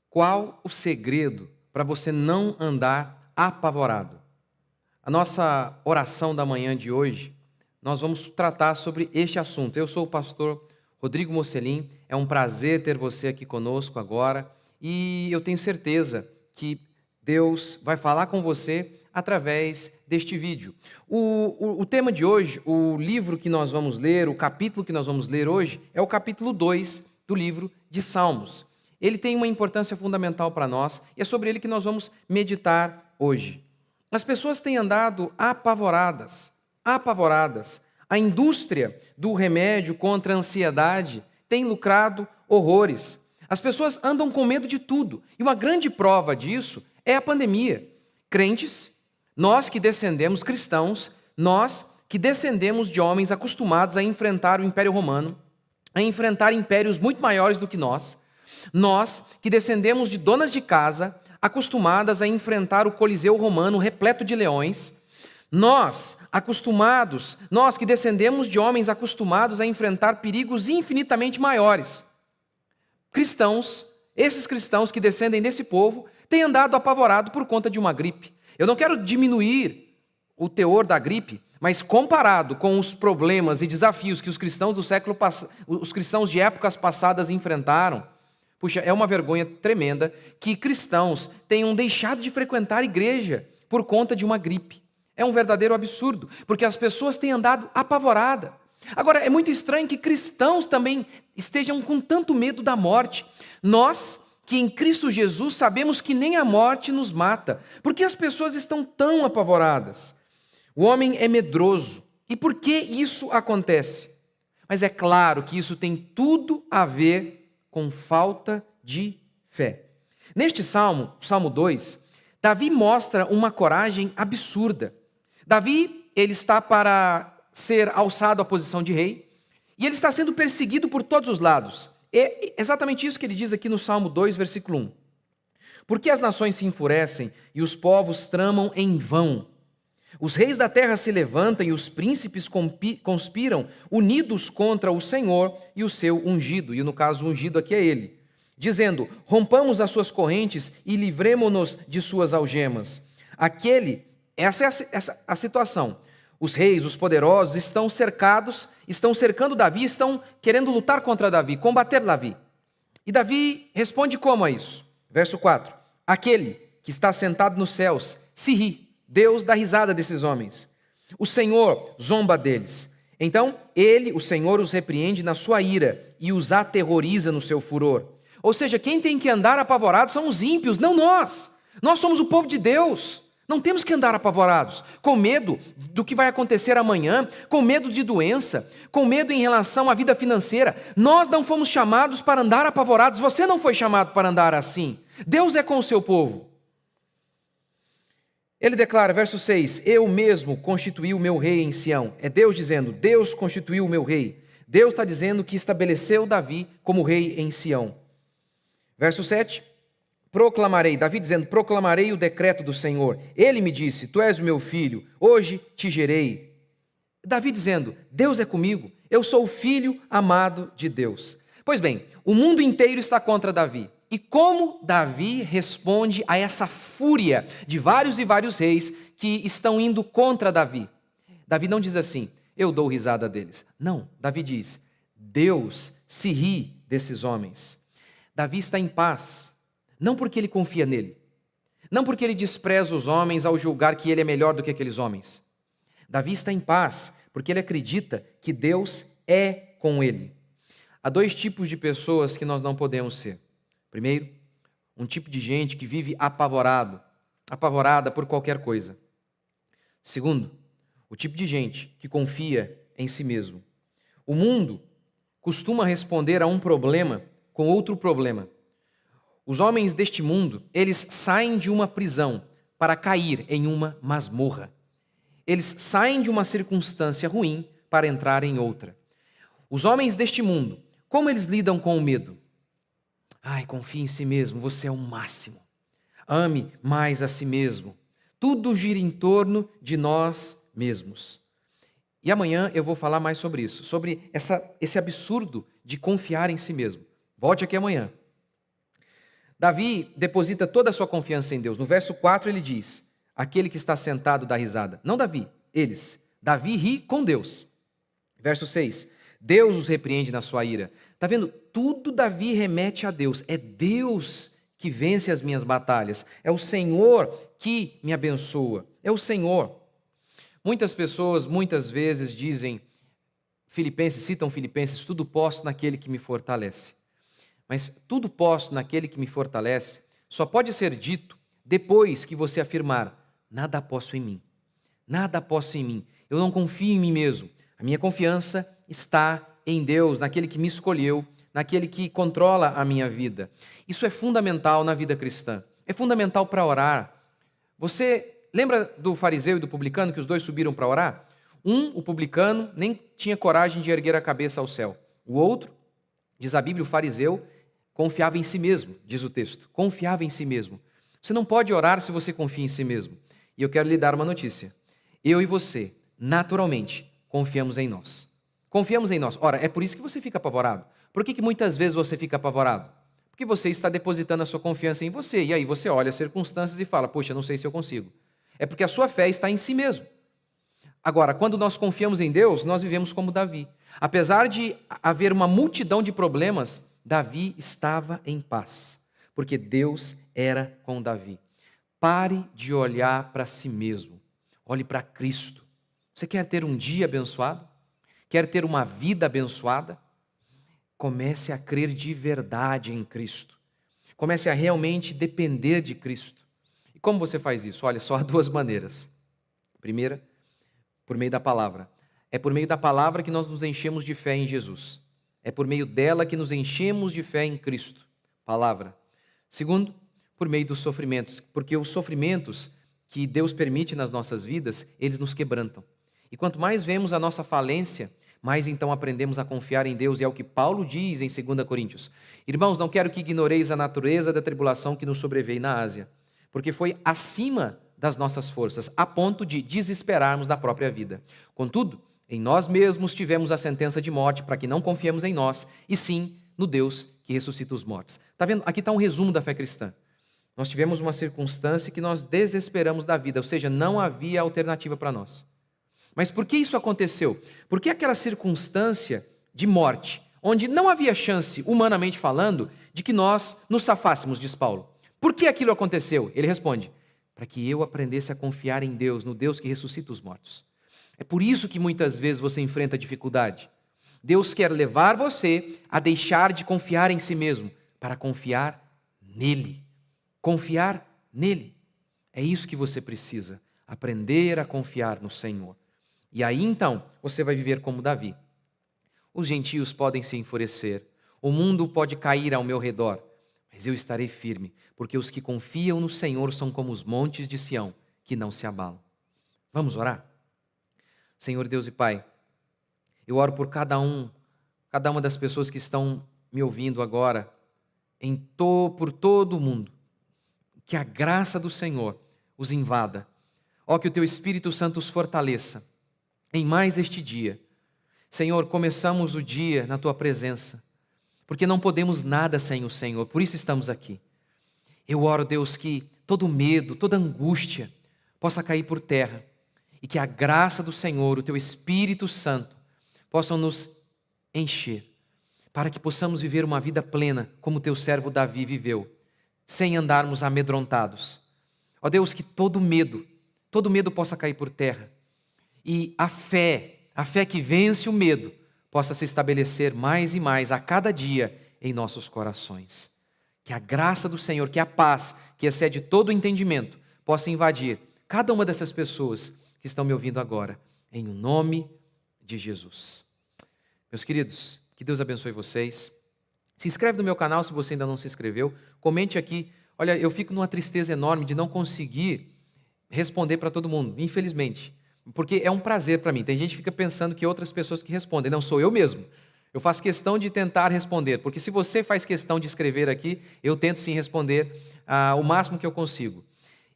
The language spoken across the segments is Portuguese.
Qual o segredo para você não andar apavorado? A nossa oração da manhã de hoje, nós vamos tratar sobre este assunto. Eu sou o pastor Rodrigo Mocelin, é um prazer ter você aqui conosco agora e eu tenho certeza que Deus vai falar com você através deste vídeo. O tema de hoje, o livro que nós vamos ler, o capítulo que nós vamos ler hoje, é o capítulo 2 do livro de Salmos. Ele tem uma importância fundamental para nós e é sobre ele que nós vamos meditar hoje. As pessoas têm andado apavoradas. A indústria do remédio contra a ansiedade tem lucrado horrores. As pessoas andam com medo de tudo. E uma grande prova disso é a pandemia. Crentes, nós que descendemos, cristãos, nós que descendemos de homens acostumados a enfrentar o Império Romano, a enfrentar impérios muito maiores do que nós que descendemos de donas de casa, acostumadas a enfrentar o Coliseu Romano repleto de leões, nós que descendemos de homens acostumados a enfrentar perigos infinitamente maiores. Esses cristãos que descendem desse povo, têm andado apavorados por conta de uma gripe. Eu não quero diminuir o teor da gripe, mas comparado com os problemas e desafios que os cristãos os cristãos de épocas passadas enfrentaram, puxa, é uma vergonha tremenda que cristãos tenham deixado de frequentar a igreja por conta de uma gripe. É um verdadeiro absurdo, porque as pessoas têm andado apavoradas. Agora, é muito estranho que cristãos também estejam com tanto medo da morte. Nós, que em Cristo Jesus sabemos que nem a morte nos mata. Por que as pessoas estão tão apavoradas? O homem é medroso. E por que isso acontece? Mas é claro que isso tem tudo a ver com falta de fé. Neste salmo, Salmo 2, Davi mostra uma coragem absurda. Davi, ele está para ser alçado à posição de rei, e ele está sendo perseguido por todos os lados. É exatamente isso que ele diz aqui no Salmo 2, versículo 1. Porque as nações se enfurecem e os povos tramam em vão. Os reis da terra se levantam e os príncipes conspiram, unidos contra o Senhor e o seu ungido. E no caso, o ungido aqui é ele. Dizendo, rompamos as suas correntes e livremo-nos de suas algemas. Essa é a situação. Os reis, os poderosos estão cercando Davi, estão querendo lutar contra Davi, combater Davi. E Davi responde como a isso? Verso 4. Aquele que está sentado nos céus se ri. Deus dá risada desses homens. O Senhor zomba deles. Então, ele, o Senhor, os repreende na sua ira e os aterroriza no seu furor. Ou seja, quem tem que andar apavorado são os ímpios, não nós. Nós somos o povo de Deus. Não temos que andar apavorados, com medo do que vai acontecer amanhã, com medo de doença, com medo em relação à vida financeira. Nós não fomos chamados para andar apavorados. Você não foi chamado para andar assim. Deus é com o seu povo. Ele declara, verso 6, eu mesmo constituí o meu rei em Sião. É Deus dizendo, Deus constituiu o meu rei. Deus está dizendo que estabeleceu Davi como rei em Sião. Verso 7, Davi dizendo, proclamarei o decreto do Senhor. Ele me disse, tu és o meu filho, hoje te gerei. Davi dizendo, Deus é comigo, eu sou o filho amado de Deus. Pois bem, o mundo inteiro está contra Davi. E como Davi responde a essa fúria de vários e vários reis que estão indo contra Davi? Davi não diz assim, eu dou risada deles. Não, Davi diz, Deus se ri desses homens. Davi está em paz, não porque ele confia nele, não porque ele despreza os homens ao julgar que ele é melhor do que aqueles homens. Davi está em paz porque ele acredita que Deus é com ele. Há dois tipos de pessoas que nós não podemos ser. Primeiro, um tipo de gente que vive apavorada por qualquer coisa. Segundo, o tipo de gente que confia em si mesmo. O mundo costuma responder a um problema com outro problema. Os homens deste mundo, eles saem de uma prisão para cair em uma masmorra. Eles saem de uma circunstância ruim para entrar em outra. Os homens deste mundo, como eles lidam com o medo? Confie em si mesmo, você é o máximo. Ame mais a si mesmo. Tudo gira em torno de nós mesmos. E amanhã eu vou falar mais sobre isso, sobre esse absurdo de confiar em si mesmo. Volte aqui amanhã. Davi deposita toda a sua confiança em Deus. No verso 4 ele diz, aquele que está sentado dá risada. Não Davi, eles. Davi ri com Deus. Verso 6, Deus os repreende na sua ira. Está vendo? Tudo Davi remete a Deus. É Deus que vence as minhas batalhas. É o Senhor que me abençoa. É o Senhor. Muitas pessoas, muitas vezes dizem, citam Filipenses, tudo posso naquele que me fortalece. Mas tudo posso naquele que me fortalece só pode ser dito depois que você afirmar, nada posso em mim. Nada posso em mim. Eu não confio em mim mesmo. A minha confiança está em Deus, naquele que me escolheu, naquele que controla a minha vida. Isso é fundamental na vida cristã. É fundamental para orar. Você lembra do fariseu e do publicano que os dois subiram para orar? O publicano, nem tinha coragem de erguer a cabeça ao céu. O outro, diz a Bíblia, o fariseu, confiava em si mesmo, diz o texto. Confiava em si mesmo. Você não pode orar se você confia em si mesmo. E eu quero lhe dar uma notícia. Eu e você, naturalmente, confiamos em nós. Confiamos em nós. Ora, é por isso que você fica apavorado. Por que muitas vezes você fica apavorado? Porque você está depositando a sua confiança em você. E aí você olha as circunstâncias e fala, poxa, não sei se eu consigo. É porque a sua fé está em si mesmo. Agora, quando nós confiamos em Deus, nós vivemos como Davi. Apesar de haver uma multidão de problemas, Davi estava em paz, porque Deus era com Davi. Pare de olhar para si mesmo. Olhe para Cristo. Você quer ter um dia abençoado? Quer ter uma vida abençoada? Comece a crer de verdade em Cristo. Comece a realmente depender de Cristo. E como você faz isso? Olha, só há duas maneiras. Primeira, por meio da palavra. É por meio da palavra que nós nos enchemos de fé em Jesus. É por meio dela que nos enchemos de fé em Cristo. Palavra. Segundo, por meio dos sofrimentos. Porque os sofrimentos que Deus permite nas nossas vidas, eles nos quebrantam. E quanto mais vemos a nossa falência, mais então aprendemos a confiar em Deus. E é o que Paulo diz em 2 Coríntios. Irmãos, não quero que ignoreis a natureza da tribulação que nos sobreveio na Ásia. Porque foi acima das nossas forças, a ponto de desesperarmos da própria vida. Contudo, em nós mesmos tivemos a sentença de morte para que não confiemos em nós, e sim no Deus que ressuscita os mortos. Está vendo? Aqui está um resumo da fé cristã. Nós tivemos uma circunstância que nós desesperamos da vida, ou seja, não havia alternativa para nós. Mas por que isso aconteceu? Porque aquela circunstância de morte, onde não havia chance, humanamente falando, de que nós nos safássemos, diz Paulo. Por que aquilo aconteceu? Ele responde, para que eu aprendesse a confiar em Deus, no Deus que ressuscita os mortos. É por isso que muitas vezes você enfrenta dificuldade. Deus quer levar você a deixar de confiar em si mesmo, para confiar nele. Confiar nele. É isso que você precisa, aprender a confiar no Senhor. E aí então, você vai viver como Davi. Os gentios podem se enfurecer, o mundo pode cair ao meu redor, mas eu estarei firme, porque os que confiam no Senhor são como os montes de Sião, que não se abalam. Vamos orar? Senhor Deus e Pai, eu oro por cada uma das pessoas que estão me ouvindo agora, por todo o mundo, que a graça do Senhor os invada. Ó, que o Teu Espírito Santo os fortaleça em mais este dia. Senhor, começamos o dia na Tua presença, porque não podemos nada sem o Senhor, por isso estamos aqui. Eu oro, Deus, que todo medo, toda angústia possa cair por terra e que a graça do Senhor, o Teu Espírito Santo, possam nos encher, para que possamos viver uma vida plena, como Teu servo Davi viveu, sem andarmos amedrontados. Ó Deus, que todo medo possa cair por terra e a fé que vence o medo, possa se estabelecer mais e mais a cada dia em nossos corações. Que a graça do Senhor, que a paz, que excede todo o entendimento, possa invadir cada uma dessas pessoas que estão me ouvindo agora, em o nome de Jesus. Meus queridos, que Deus abençoe vocês. Se inscreve no meu canal se você ainda não se inscreveu. Comente aqui. Olha, eu fico numa tristeza enorme de não conseguir responder para todo mundo, infelizmente. Porque é um prazer para mim. Tem gente que fica pensando que outras pessoas que respondem. Não, sou eu mesmo. Eu faço questão de tentar responder, porque se você faz questão de escrever aqui, eu tento sim responder o máximo que eu consigo.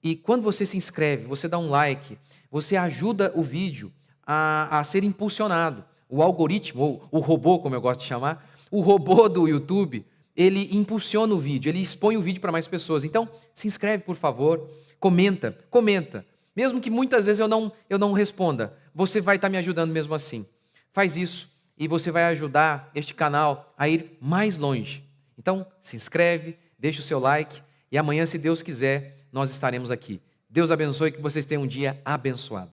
E quando você se inscreve, você dá um like, você ajuda o vídeo a ser impulsionado. O algoritmo, ou o robô, como eu gosto de chamar, o robô do YouTube, ele impulsiona o vídeo, ele expõe o vídeo para mais pessoas. Então, se inscreve, por favor, comenta. Mesmo que muitas vezes eu não responda, você vai estar me ajudando mesmo assim. Faz isso e você vai ajudar este canal a ir mais longe. Então, se inscreve, deixa o seu like e amanhã, se Deus quiser, nós estaremos aqui. Deus abençoe e que vocês tenham um dia abençoado.